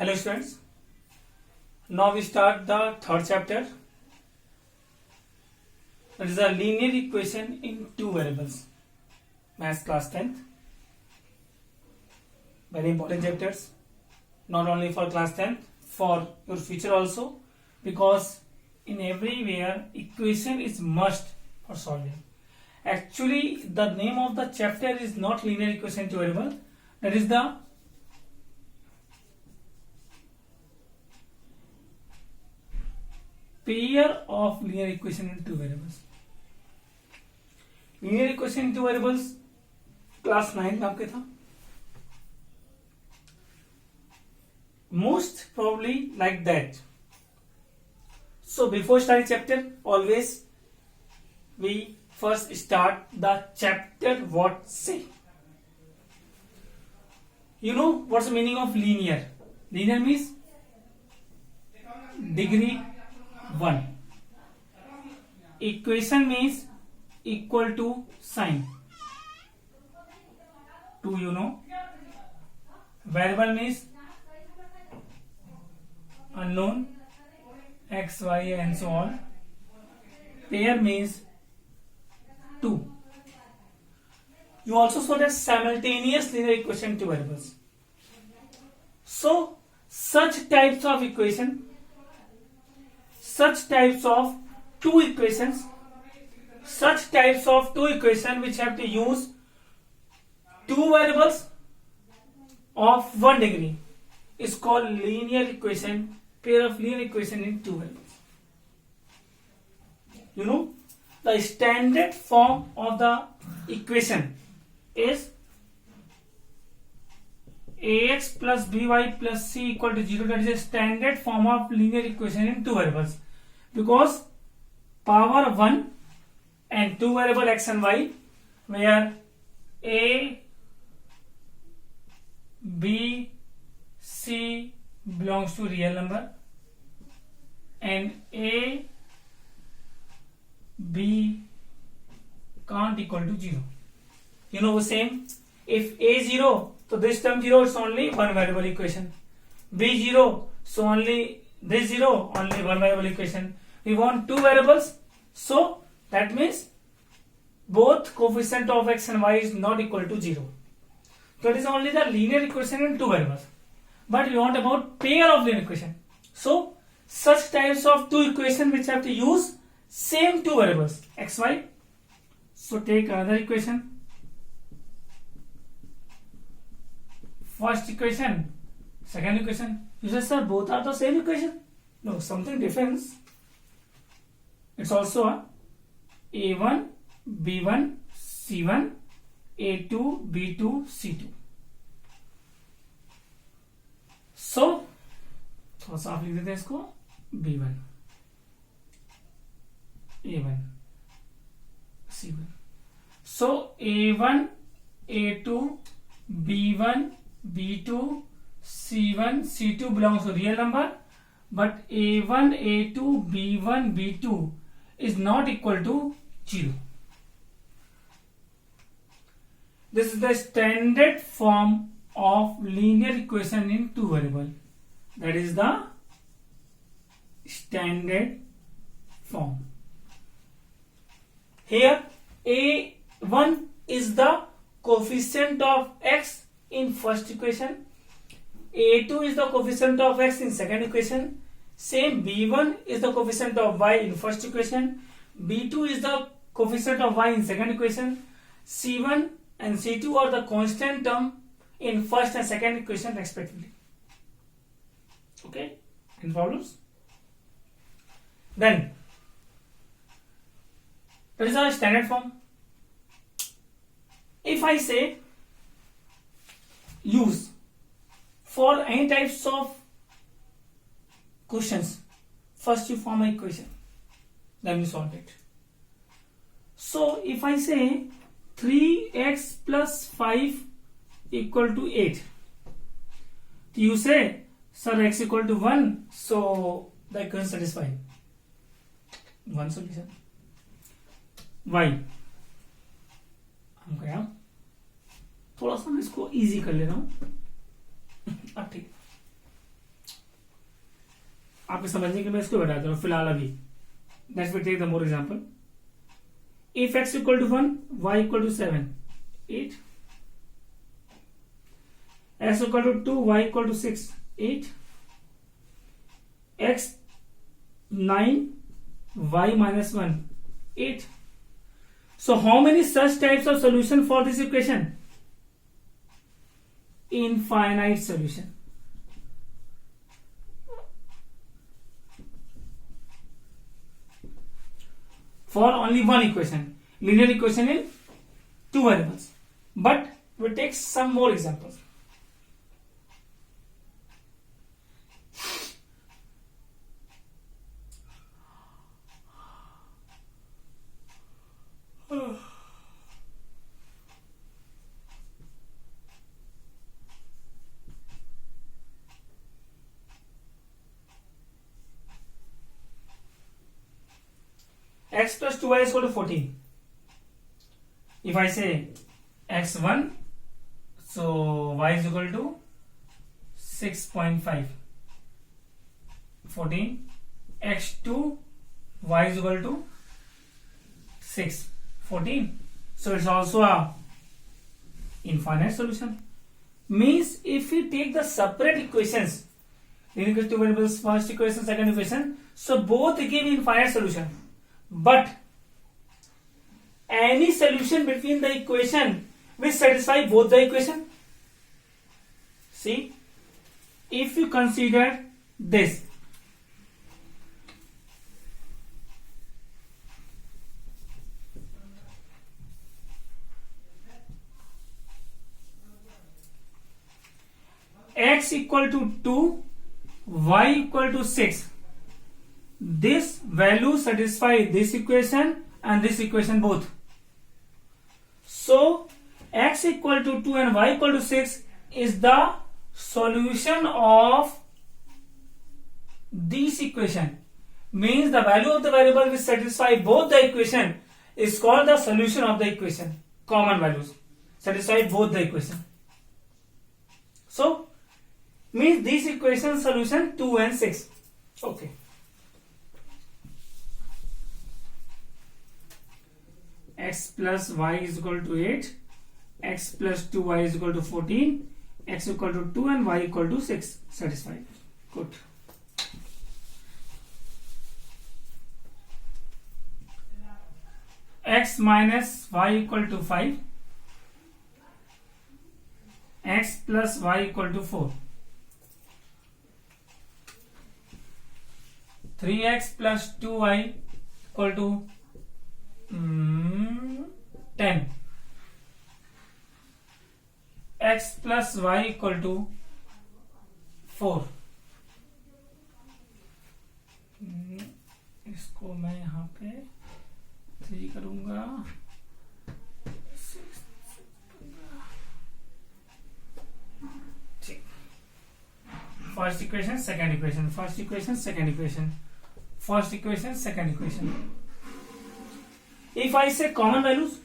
Hello students, now we start the third chapter, that is a linear equation in two variables. Maths class 10th. Very important chapters, not only for class 10th, for your future also, because in everywhere equation is must for solving. Actually the name of the chapter is not linear equation in two variable, that is the pair of linear equation in two variables. Linear equation in two variables class 9 में आपके था. Most probably like that. So before starting chapter, always we first start the chapter what say. You know what's the meaning of linear? Linear means degree 1. Equation means equal to sign. 2 you know. Variable means unknown, x, y and so on. Pair means 2. You also saw that simultaneous linear equation two variables. So such types of equation, such types of two equations which have to use two variables of 1 degree is called linear equation, pair of linear equation in two variables. You know, the standard form of the equation is ax plus by plus c equal to 0. That is a standard form of linear equation in two variables, because power 1 and two variable x and y, where a, b, c belongs to real number and a, b can't equal to 0. You know the same, if a 0, so this term 0, it's only one variable equation. b 0, so only this 0, only one variable equation. We want two variables, so that means both coefficient of x and y is not equal to 0. So it is only the linear equation in two variables. But we want about pair of linear equation. So such types of two equations which have to use same two variables x, y. So take another equation. First equation, second equation. You say, sir, both are the same equation? No, something difference. It's also a a1, b1, c1, a2, b2, c2. So थोड़ा सा आप लिख देते हैं इसको b1, a1, c1. So a1, a2, b1, b2, c1, c2 belongs to real number, but a1, a2, b1, b2 is not equal to 0. This is the standard form of linear equation in two variable. That is the standard form. Here a1 is the coefficient of x in first equation, a2 is the coefficient of x in second equation, same b1 is the coefficient of y in first equation, b2 is the coefficient of y in second equation, c1 and c2 are the constant term in first and second equation respectively. Okay, any problems? Then that is our standard form. If I say use for any types of questions, first you form an equation, then you solve it. So if I say 3x plus 5 equal to 8, you say, sir, x equal to 1, so the equation satisfied. One solution. Y, हम क्या थोड़ा सा मैं इसको easy कर ले रहा हूं. अब ठीक, आपके समझने के लिए मैं इसको बता दे रहा हूं फिलहाल अभी. Let's we take the more example. If x equal to 1, y equal to 7, 8. x equal to 2, y equal to 6, 8. x 9, y minus 1, 8. So how many such types of solution for this equation? Infinite solution. For only one equation, linear equation in two variables. But we take some more examples. X plus 2y is equal to 14. If I say x1, so y is equal to 6.5. 14. x2, y is equal to 6. 14. So it's also a infinite solution. Means if we take the separate equations, linear two variables, first equation, second equation, so both give infinite solution. But any solution between the equation will satisfy both the equation. See, if you consider this, x equal to 2, y equal to 6. This value satisfy this equation and this equation both. So x equal to 2 and y equal to 6 is the solution of this equation. Means the value of the variable which satisfy both the equation is called the solution of the equation. Common values satisfy both the equation. So means this equation solution 2 and 6. Okay. X plus y is equal to 8, x plus 2y is equal to 14, x equal to 2 and y equal to 6. Satisfied. Good. X minus y equal to 5, x plus y equal to 4, 3x plus 2y equal to 10, x plus y equal to 4. इसको मैं यहाँ पे 3 करूंगा. First equation, second equation, first equation, second equation, first equation, second equation. If I say common values,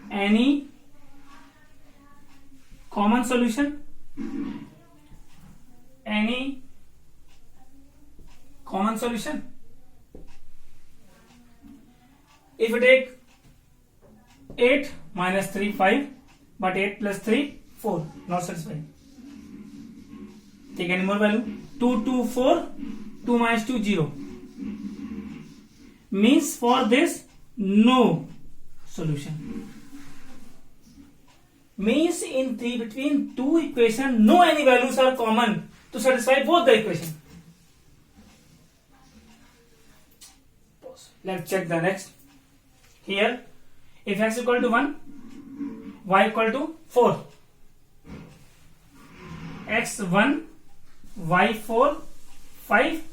any common solution, any common solution. If you take 8 minus 3, 5, but 8 plus 3, 4, not satisfying. Take any more value. 2, 2, 4, 2 minus 2, 0. Means for this, no solution. Means in between two equations, no any values are common to satisfy both the equation. Let's check the next. Here, if x equal to 1, y equal to 4. x1, y4, 5,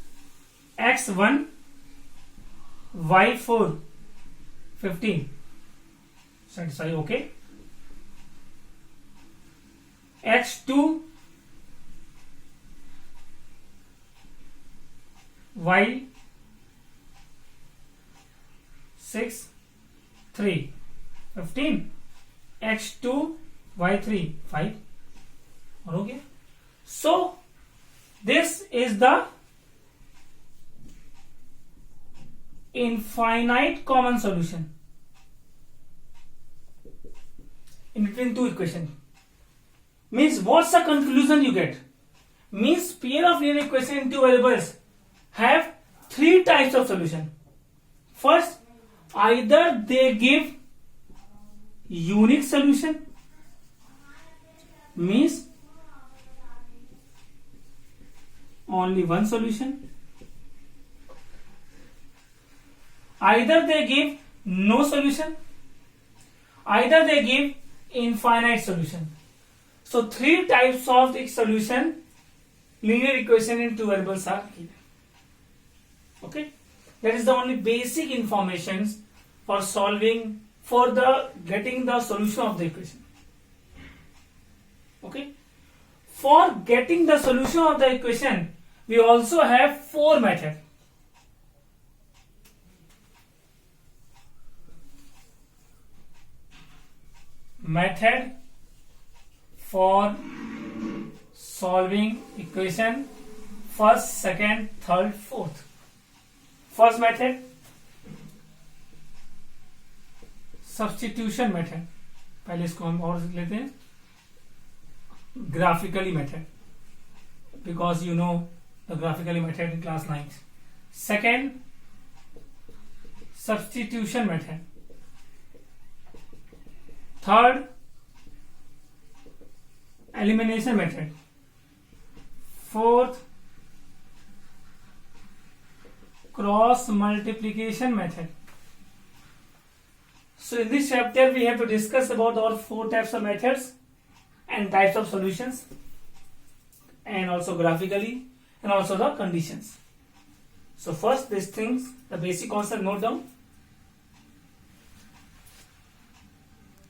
x1, y4, 15. Satisfy, okay. x2, y6, 3, 15, x2, y3, 5. और हो गया. So This is the infinite common solution in between two equations. Means what's the conclusion you get? Means pair of linear equation in two variables have three types of solution. First, either they give unique solution, means only one solution. Either they give no solution, either they give infinite solution. So three types of the solution linear equation in two variables are given. Okay, that is the only basic informations for solving, for the getting the solution of the equation. Okay, for getting the solution of the equation we also have four methods. Method for solving equation first, second, third, fourth. First method, substitution method. पहले इसको हम और लेते हैं graphically method, because you know the graphically method in class 9. Second, substitution method. Third, elimination method. Fourth, cross multiplication method. So in this chapter we have to discuss about our four types of methods and types of solutions, and also graphically, and also the conditions. So first these things, the basic concept, note down.